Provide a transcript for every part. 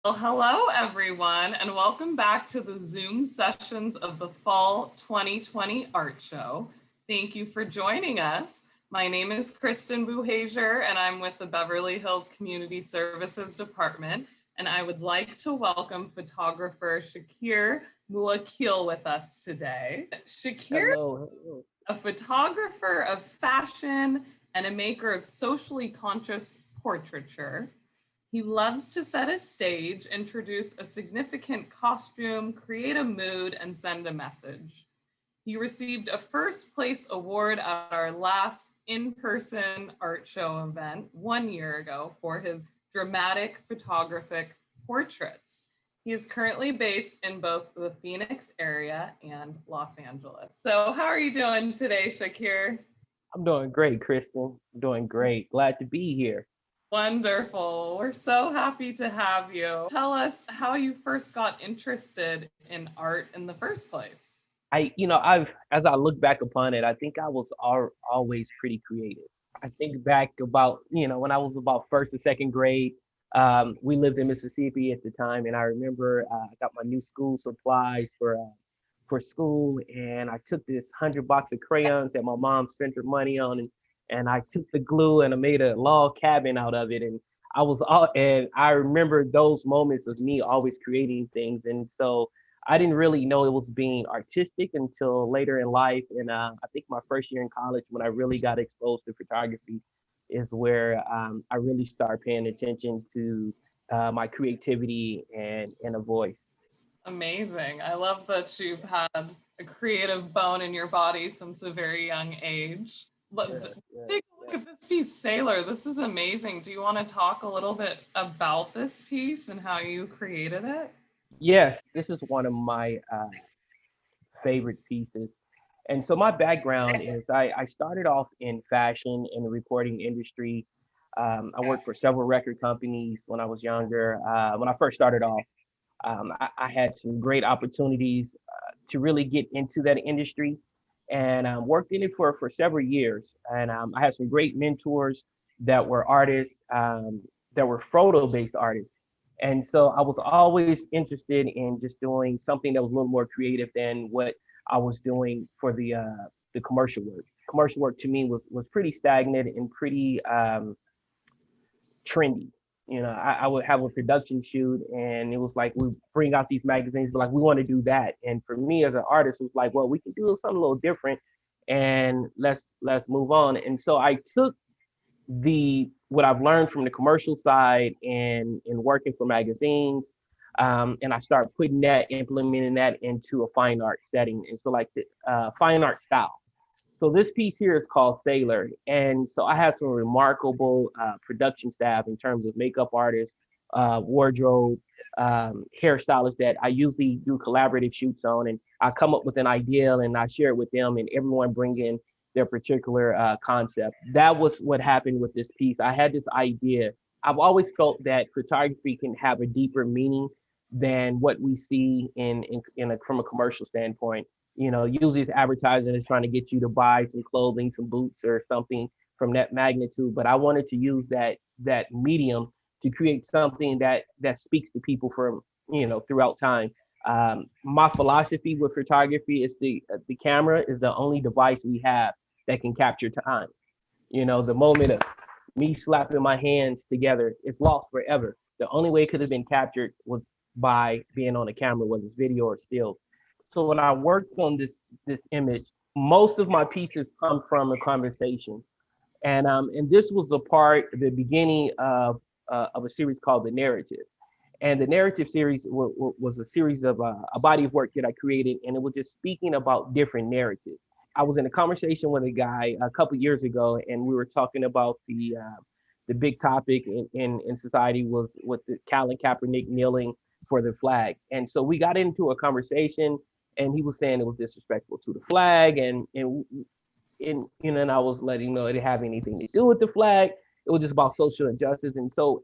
Well, hello, everyone, and welcome back to the Zoom sessions of the Fall 2020 Art Show. Thank you for joining us. My name is Kristen Buhager, and I'm with the Beverly Hills Community Services Department. And I would like to welcome photographer Shakir Muwwakkil with us today. Shakir, Hello, hello. a photographer of fashion and a maker of socially conscious portraiture. He loves to set a stage, introduce a significant costume, create a mood, and send a message. He received a first place award at our last in person art show event 1 year ago for his dramatic photographic portraits. He is currently based in both the Phoenix area and Los Angeles. So, how are you doing today, Shakir? I'm doing great, Kristen. I'm doing great. Glad to be here. Wonderful. We're so happy to have you. Tell us how you first got interested in art in the first place. As I look back upon it, I think I was always pretty creative. I think back about, when I was about first or second grade. We lived in Mississippi at the time, and I remember I got my new school supplies for school, and I took this 100 box of crayons that my mom spent her money on, and I took the glue and I made a log cabin out of it, and I remember those moments of me always creating things, and so I didn't really know it was being artistic until later in life, and I think my first year in college when I really got exposed to photography is where I really started paying attention to my creativity and a voice. Amazing. I love that you've had a creative bone in your body since a very young age. Yeah, But yeah, take a look yeah. at this piece, Sailor. This is amazing. Do you want to talk a little bit about this piece and how you created it? Yes, this is one of my favorite pieces. And so my background is I started off in fashion and the recording industry. I worked for several record companies when I was younger. When I first started off, I had some great opportunities to really get into that industry and worked in it for several years. And I had some great mentors that were artists, that were photo based artists. And so I was always interested in just doing something that was a little more creative than what I was doing for the commercial work. Commercial work to me was pretty stagnant and pretty trendy. I would have a production shoot, and it was like we bring out these magazines, but like we want to do that. And for me as an artist, it was like, well, we can do something a little different, and let's move on. And so I took the what I've learned from the commercial side and working for magazines, and I started putting that, implementing that into a fine art setting, and so like the fine art style. So this piece here is called Sailor, and so I have some remarkable production staff in terms of makeup artists, wardrobe, hairstylists that I usually do collaborative shoots on, and I come up with an idea and I share it with them, and everyone bring in their particular concept. That was what happened with this piece. I had this idea. I've always felt that photography can have a deeper meaning than what we see from a commercial standpoint. Usually it's advertising is trying to get you to buy some clothing, some boots or something from that magnitude. But I wanted to use that medium to create something that speaks to people from throughout time. My philosophy with photography is the camera is the only device we have that can capture time. The moment of me slapping my hands together, it's lost forever. The only way it could have been captured was by being on a camera, whether it's video or still. So when I worked on this image, most of my pieces come from a conversation, and this was the beginning of a series called The Narrative. And the narrative series was a series of a body of work that I created, and it was just speaking about different narratives. I was in a conversation with a guy a couple years ago, and we were talking about the big topic in society was with the Colin Kaepernick kneeling for the flag. And so we got into a conversation, and he was saying it was disrespectful to the flag, and I was letting him know it didn't have anything to do with the flag. It was just about social injustice. And so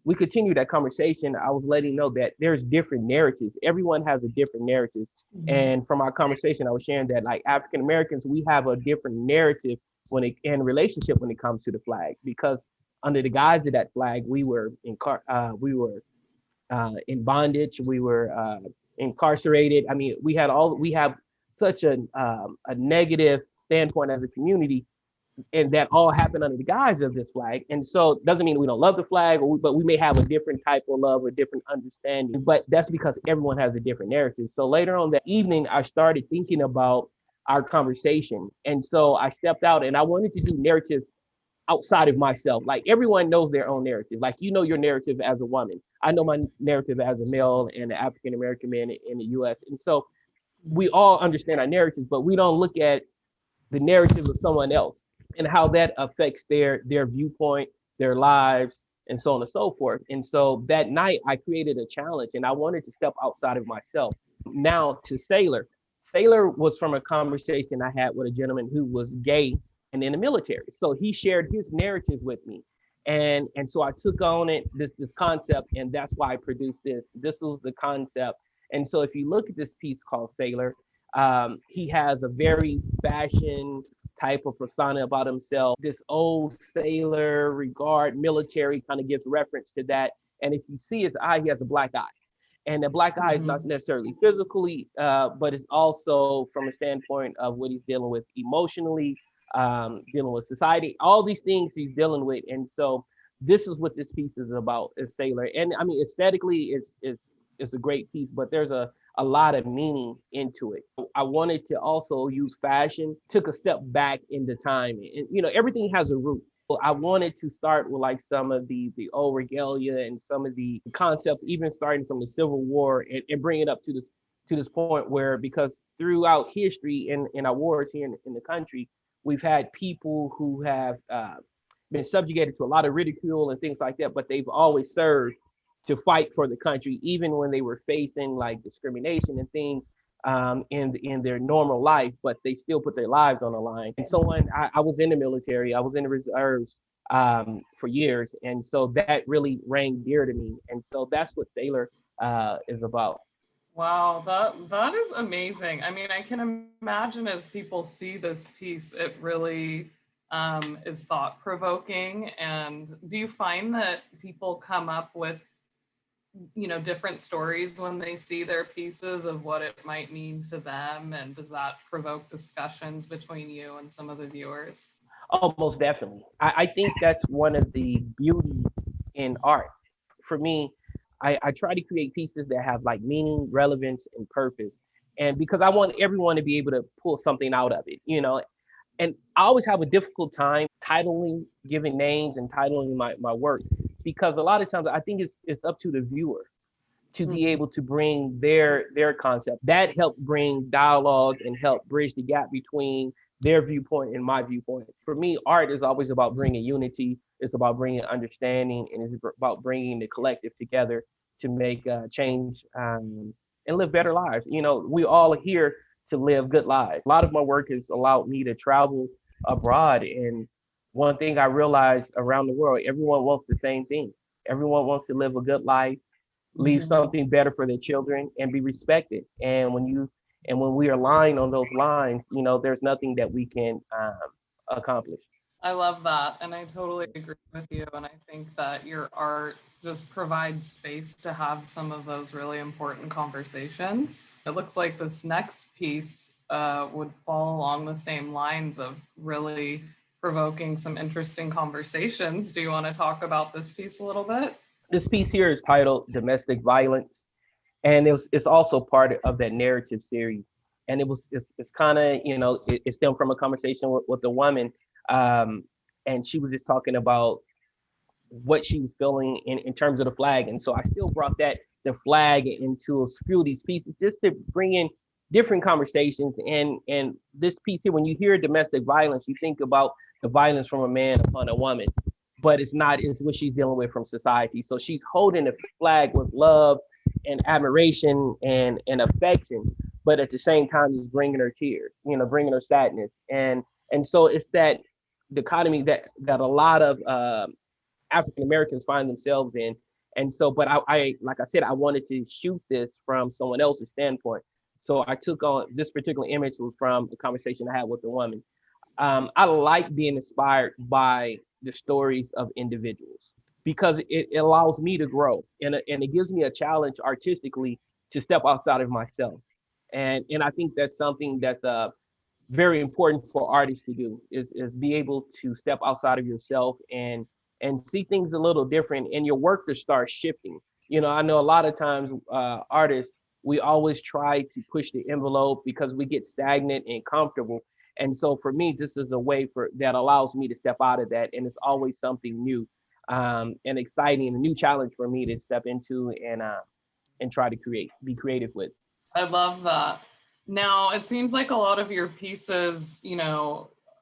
we continued that conversation. I was letting him know that there's different narratives. Everyone has a different narrative. Mhm. And from our conversation, I was sharing that like African Americans, we have a different narrative in relationship when it comes to the flag, because under the guise of that flag, we were in bondage. We were incarcerated. I mean, we have such a negative standpoint as a community, and that all happened under the guise of this flag. And so it doesn't mean we don't love the flag, but we may have a different type of love or different understanding. But that's because everyone has a different narrative. So later on that evening, I started thinking about our conversation. And so I stepped out and I wanted to do narratives outside of myself. Like everyone knows their own narrative. Like you know your narrative as a woman. I know my narrative as a male and an African American man in the US. And so we all understand our narratives, but we don't look at the narrative of someone else and how that affects their viewpoint, their lives, and so on and so forth. And so that night I created a challenge and I wanted to step outside of myself. Now to Sailor. Sailor was from a conversation I had with a gentleman who was gay and in the military. So he shared his narrative with me. And so I took on it, this concept, and that's why I produced this. This was the concept. And so if you look at this piece called Sailor, he has a very fashion type of persona about himself. This old sailor regard, military kind of gives reference to that. And if you see his eye, he has a black eye. And the black eye is not necessarily physically, but it's also from a standpoint of what he's dealing with emotionally, dealing with society, all these things he's dealing with. And so this is what this piece is about, is Sailor. And I mean, aesthetically, it's a great piece, but there's a lot of meaning into it. I wanted to also use fashion, took a step back in the time. And you know, everything has a root. I wanted to start with like some of the old regalia and some of the concepts, even starting from the Civil War, and bring it up to this point where, because throughout history in our wars here in the country, we've had people who have been subjugated to a lot of ridicule and things like that, but they've always served to fight for the country, even when they were facing like discrimination and things in their normal life, but they still put their lives on the line. And so when I was in the military, I was in the reserves for years, and so that really rang dear to me. And so that's what Sailor is about. Wow, that is amazing. I mean, I can imagine as people see this piece, it really is thought provoking. And do you find that people come up with, you know, different stories when they see their pieces of what it might mean to them? And does that provoke discussions between you and some of the viewers? Oh, most definitely. I think that's one of the beauties in art. For me, I try to create pieces that have like meaning, relevance, and purpose. And because I want everyone to be able to pull something out of it, you know. And I always have a difficult time titling, giving names and titling my work, because a lot of times I think it's up to the viewer to be Mhm. able to bring their concept. That helps bring dialogue and help bridge the gap between their viewpoint and my viewpoint. For me, art is always about bringing unity. It's about bringing understanding, and it's about bringing the collective together to make change and live better lives. You know, we all are here to live good lives. A lot of my work has allowed me to travel abroad, and one thing I realized around the world, everyone wants the same thing. Everyone wants to live a good life, leave Mhm. something better for their children, and be respected. And when we are aligned on those lines, you know, there's nothing that we can accomplish. I love that. And I totally agree with you. And I think that your art just provides space to have some of those really important conversations. It looks like this next piece would fall along the same lines of really provoking some interesting conversations. Do you want to talk about this piece a little bit? This piece here is titled "Domestic Violence," and it's also part of that narrative series. And it's kind of, you know, it stemmed from a conversation with a woman, um, and she was just talking about what she was feeling in terms of the flag. And so I still brought the flag into a few of these pieces just to bring in different conversations. And this piece here, when you hear domestic violence, you think about the violence from a man upon a woman, but it's not, it's what she's dealing with from society. So she's holding the flag with love and admiration and affection, but at the same time, it's bringing her tears, you know, bringing her sadness. And so it's that dichotomy that a lot of African Americans find themselves in. And so, but like I said, I wanted to shoot this from someone else's standpoint. So I took on this particular image was from a conversation I had with a woman. I like being inspired by the stories of individuals because it allows me to grow, and it gives me a challenge artistically to step outside of myself. And I think that's something that's very important for artists to do, is be able to step outside of yourself and see things a little different, and your work to start shifting. I know a lot of times artists, we always try to push the envelope because we get stagnant and comfortable. And so for me, this is a way for that allows me to step out of that, and it's always something new, and exciting, a new challenge for me to step into and try to be creative with. I love that. Now, it seems like a lot of your pieces,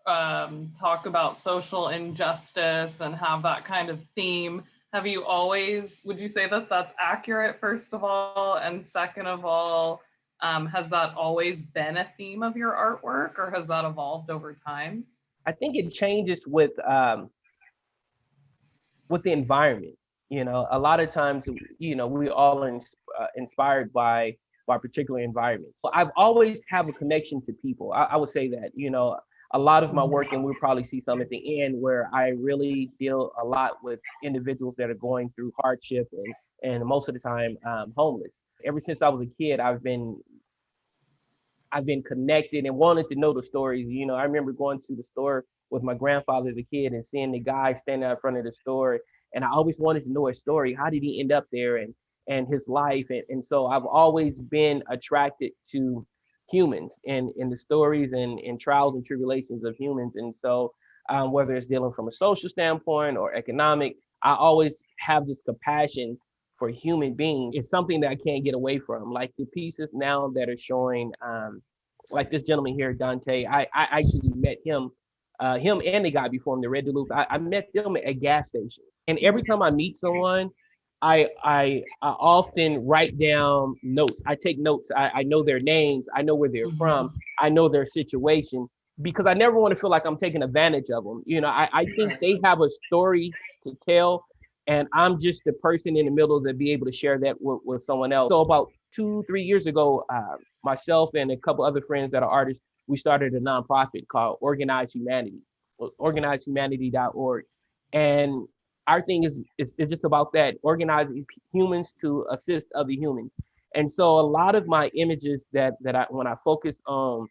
talk about social injustice and have that kind of theme. Would you say that that's accurate, first of all? And second of all, has that always been a theme of your artwork, or has that evolved over time? I think it changes with the environment. A lot of times, we all are inspired by particular environment. So I've always have a connection to people. I would say that, a lot of my work, and we'll probably see some at the end, where I really deal a lot with individuals that are going through hardship, and most of the time homeless. Ever since I was a kid, I've been connected and wanted to know the stories. I remember going to the store with my grandfather as a kid and seeing the guy standing out front of the store. And I always wanted to know his story. How did he end up there, and his life? And so I've always been attracted to humans and the stories and trials and tribulations of humans. And so whether it's dealing from a social standpoint or economic, I always have this compassion for human beings. It's something that I can't get away from. Like the pieces now that are showing, like this gentleman here, Deonte. I actually met him and the guy before him, the Red Duluth. I met them at gas stations, and every time I meet someone, I often write down notes. I take notes. I know their names. I know where they're from. I know their situation, because I never want to feel like I'm taking advantage of them. I think they have a story to tell, and I'm just the person in the middle to be able to share that with someone else. So about 2, 3 years ago, myself and a couple other friends that are artists, we started a nonprofit called Organized Humanity, organizedhumanity.org. And our thing is just about that, organizing humans to assist other humans. And so a lot of my images that I when I focus on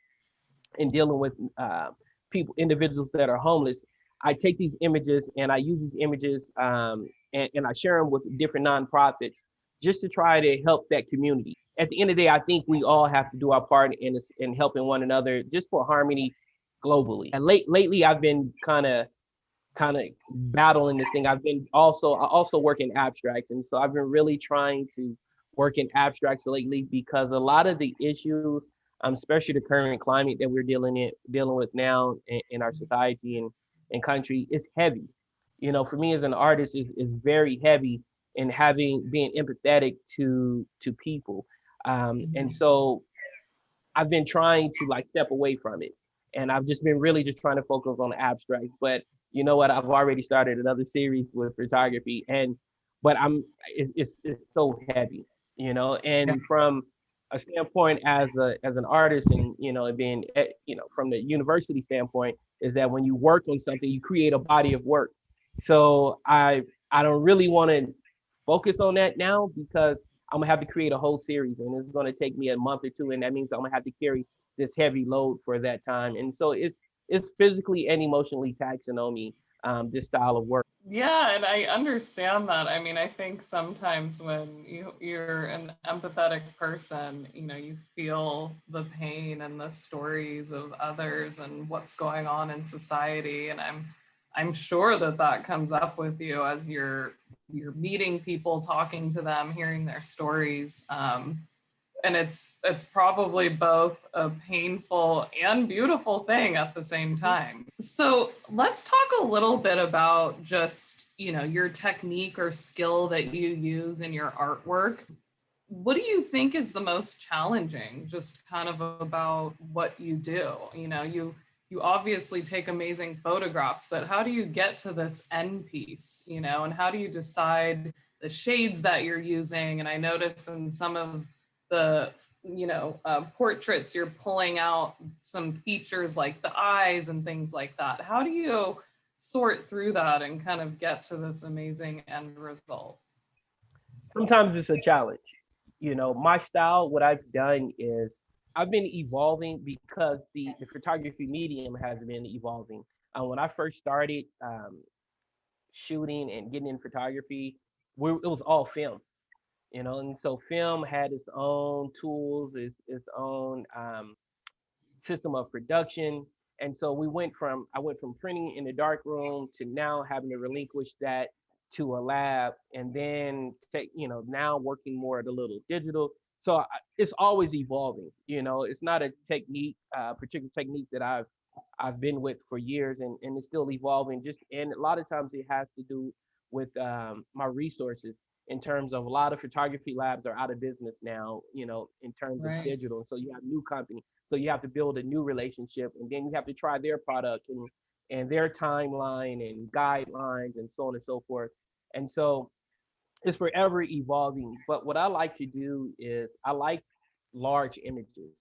in dealing with individuals that are homeless, I take these images and I use these images, and I share them with different nonprofits just to try to help that community. At the end of the day, I think we all have to do our part in helping one another just for harmony globally. And lately, I've been kind of battling this thing. I also work in abstracts, and so I've been really trying to work in abstracts lately, because a lot of the issues, especially the current climate that we're dealing with now in our society and country, is heavy. For me as an artist, is very heavy in being empathetic to people, and so I've been trying to like step away from it, and I've just been really just trying to focus on the abstract. But you know what? I've already started another series with photography, but it's so heavy, And from a standpoint as an artist, and being from the university standpoint, is that when you work on something, you create a body of work. So I don't really want to focus on that now, because I'm gonna have to create a whole series, and it's gonna take me a month or two, and that means I'm gonna have to carry this heavy load for that time, and so it's physically and emotionally taxing on me, this style of work. Yeah, and I understand that. I mean, I think sometimes when you're an empathetic person, you feel the pain and the stories of others and what's going on in society. And I'm sure that that comes up with you as you're meeting people, talking to them, hearing their stories. And it's probably both a painful and beautiful thing at the same time. So let's talk a little bit about just your technique or skill that you use in your artwork. What do you think is the most challenging, just kind of about what you do? You obviously take amazing photographs, but how do you get to this end piece, and how do you decide the shades that you're using? And I notice in some of the portraits, you're pulling out some features like the eyes and things like that. How do you sort through that and kind of get to this amazing end result? Sometimes it's a challenge. You know, my style, what I've done is I've been evolving because the photography medium has been evolving. When I first started shooting and getting in photography, it was all film, you know, and so film had its own tools, its own system of production. And so I went from printing in the dark room to now having to relinquish that to a lab, and then take, you know, now working more at a little digital. So it's always evolving. You know, it's not a technique, particular techniques that I've been with for years, and it's still evolving. Just, and a lot of times it has to do with my resources, in terms of a lot of photography labs are out of business now, you know, in terms of Right. digital. So you have new companies. So you have to build a new relationship, and then you have to try their product and their timeline and guidelines and so on and so forth. And so it's forever evolving. But what I like to do is I like large images.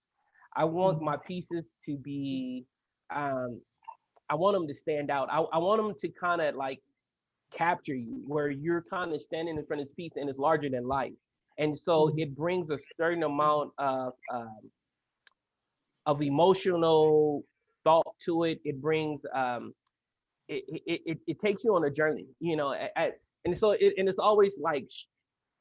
I want my Mhm. pieces to be, um, I want them to stand out. I want them to kind of like capture you, where you're kind of standing in front of this piece and it's larger than life. And so Mhm. it brings a certain amount of emotional thought to it. It brings it takes you on a journey, you know. And so and it's always like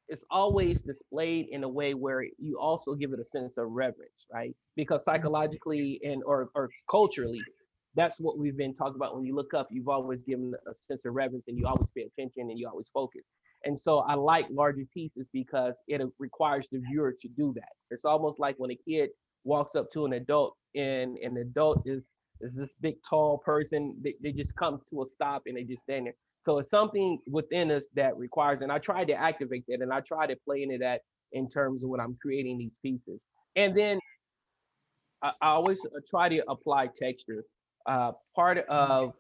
it's always displayed in a way where you also give it a sense of reverence, right? Because psychologically and or culturally, that's what we've been talking about. When you look up, you've always given a sense of reverence, and you always pay attention, and you always focus. And so I like larger pieces because it requires the viewer to do that. It's almost like when a kid walks up to an adult, and an adult is this big tall person. They just come to a stop and they just stand there. So it's something within us that requires, and I try to activate that, and I try to play into that in terms of when I'm creating these pieces. And then I always try to apply texture. Part of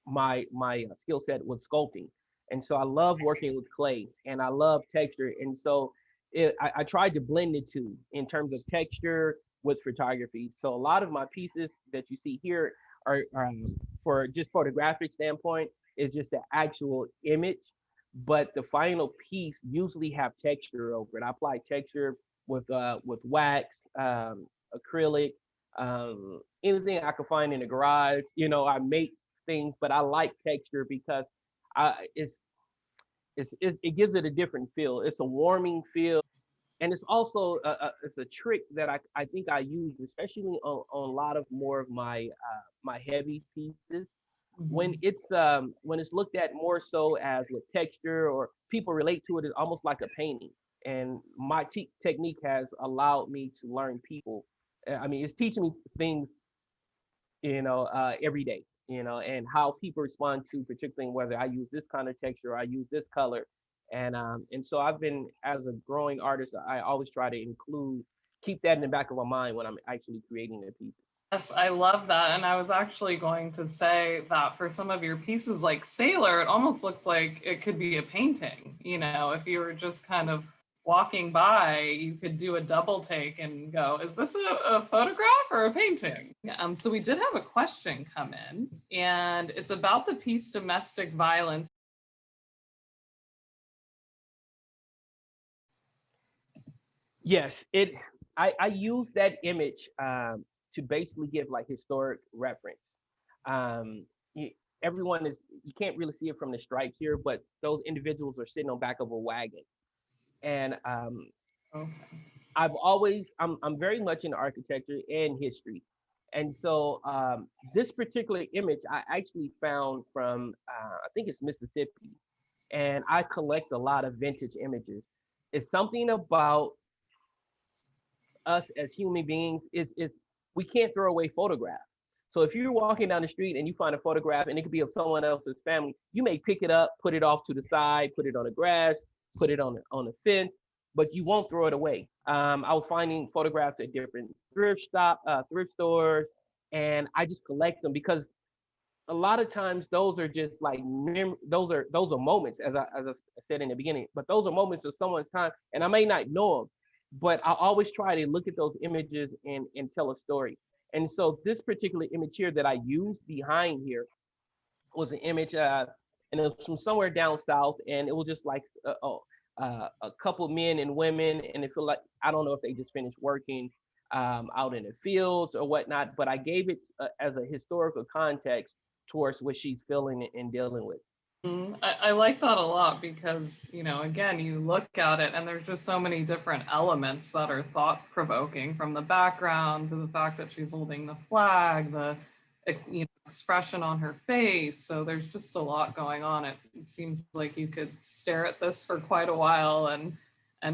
my skill set was sculpting, and so I love working with clay, and I love texture, and so I tried to blend the two in terms of texture with photography. So a lot of my pieces that you see here are, for just photographic standpoint, is just the actual image, but the final piece usually have texture over it. I apply texture with wax, acrylic, anything I could find in the garage. You know, I make things, but I like texture because I it gives it a different feel. It's a warming feel, and it's also it's a trick that I think I use, especially on a lot of more of my heavy pieces. Mhm. When it's looked at more so as with texture, or people relate to it as almost like a painting. And my technique has allowed me to learn people. I mean, it's teaching me things, you know, every day, you know, and how people respond to, particularly whether I use this kind of texture or I use this color. And so I've been, as a growing artist, I always try to keep that in the back of my mind when I'm actually creating a piece. Yes, I love that. And I was actually going to say that for some of your pieces, like Sailor, it almost looks like it could be a painting. You know, if you were just kind of walking by, you could do a double take and go, is this a photograph or a painting? So we did have a question come in, and it's about the piece Domestic Violence. Yes, I use that image to basically give like historic reference. Um, you, everyone is, you can't really see it from the stripes here, but those individuals are sitting on back of a wagon. And Okay. I'm very much into architecture and history. And so this particular image I actually found from I think it's Mississippi, and I collect a lot of vintage images. It's something about us as human beings, is we can't throw away photographs. So if you're walking down the street and you find a photograph, and it could be of someone else's family, you may pick it up, put it off to the side, put it on the grass, put it on the fence, but you won't throw it away. I was finding photographs at different thrift stores, and I just collect them because a lot of times those are just like those are moments, as I said in the beginning, but those are moments of someone's time, and I may not know them, but I always try to look at those images and tell a story. And so this particular image here that I use behind here, was an image, and it was from somewhere down south, and it was just like a couple men and women, and it felt like I don't know if they just finished working out in the fields or whatnot, but I gave it as a historical context towards what she's feeling and dealing with. I like that a lot because, again, you look at it and there's just so many different elements that are thought provoking, from the background to the fact that she's holding the flag, the expression on her face. So there's just a lot going on. It seems like you could stare at this for quite a while and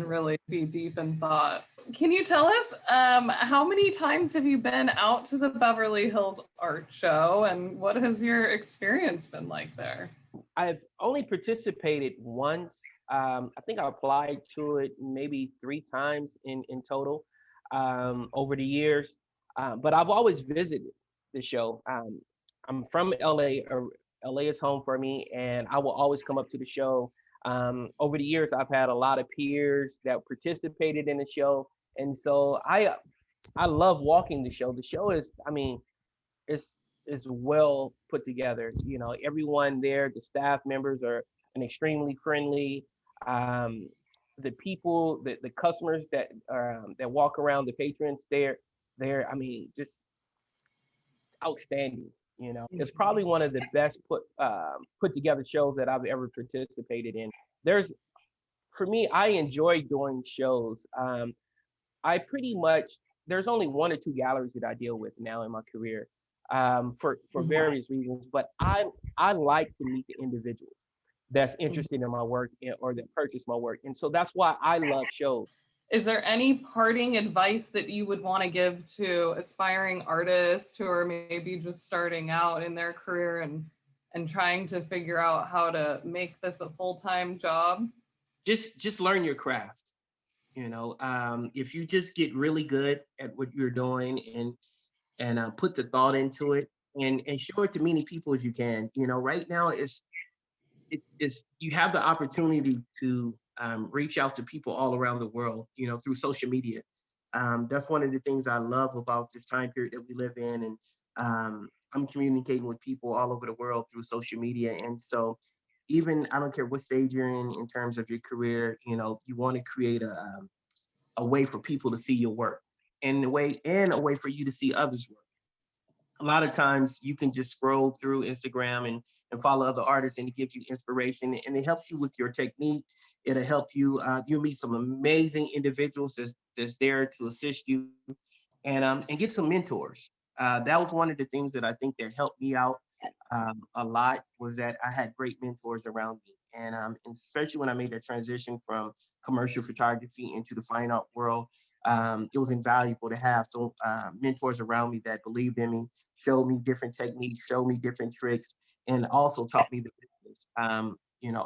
really be deep in thought. Can you tell us how many times have you been out to the Beverly Hills Art Show, and what has your experience been like there? I've only participated once. I think I applied to it maybe 3 times in total over the years. But I've always visited the show. I'm from LA, or LA is home for me, and I will always come up to the show. Over the years, I've had a lot of peers that participated in the show, and so I love walking the show. The show is, I mean, it's is well put together. You know, everyone there, the staff members are an extremely friendly. Um, the people, the customers that walk around, the patrons, they're I mean, just outstanding. You know, it's probably one of the best put together shows that I've ever participated in. There's For me, I enjoy doing shows. I pretty much there's only 1 or 2 galleries that I deal with now in my career, for Mhm. various reasons. But I like to meet the individuals that's interested in my work, or that purchase my work, and so that's why I love shows. Is there any parting advice that you would want to give to aspiring artists who are maybe just starting out in their career and trying to figure out how to make this a full-time job? Just learn your craft. If you just get really good at what you're doing and put the thought into it and show it to many people as you can. Right now it's you have the opportunity to reach out to people all around the world, through social media. That's one of the things I love about this time period that we live in, and I'm communicating with people all over the world through social media. And so, even I don't care what stage you're in terms of your career, you want to create a way for people to see your work, and a way for you to see others' work. A lot of times you can just scroll through Instagram and follow other artists, and it gives you inspiration, and it helps you with your technique. It'll help you. You'll meet some amazing individuals that's there to assist you, and get some mentors. That was one of the things that I think that helped me out a lot, was that I had great mentors around me, and especially when I made that transition from commercial photography into the fine art world. It was invaluable to have some mentors around me that believed in me, showed me different techniques, showed me different tricks, and also taught me the business.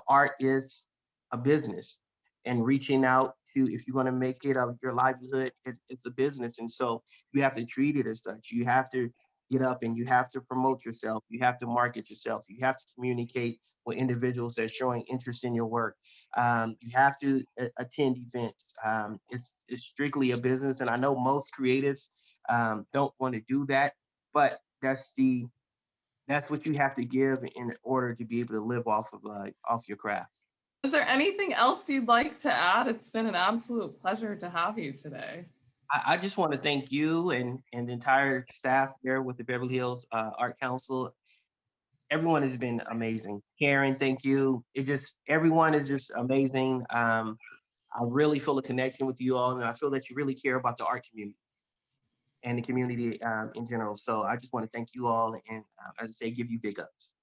Art is a business, and reaching out to, if you're going to make it your livelihood, it's a business. And so you have to treat it as such. You have to get up and you have to promote yourself. You have to market yourself. You have to communicate with individuals that are showing interest in your work. You have to attend events. It's strictly a business, and I know most creatives don't want to do that, but that's what you have to give in order to be able to live off your craft. Is there anything else you'd like to add? It's been an absolute pleasure to have you today. I just want to thank you and the entire staff there with the Beverly Hills Art Council. Everyone has been amazing. Karen, thank you. Everyone is just amazing. I really feel a connection with you all, and I feel that you really care about the art community and the community in general. So I just want to thank you all, and as I say, give you big ups.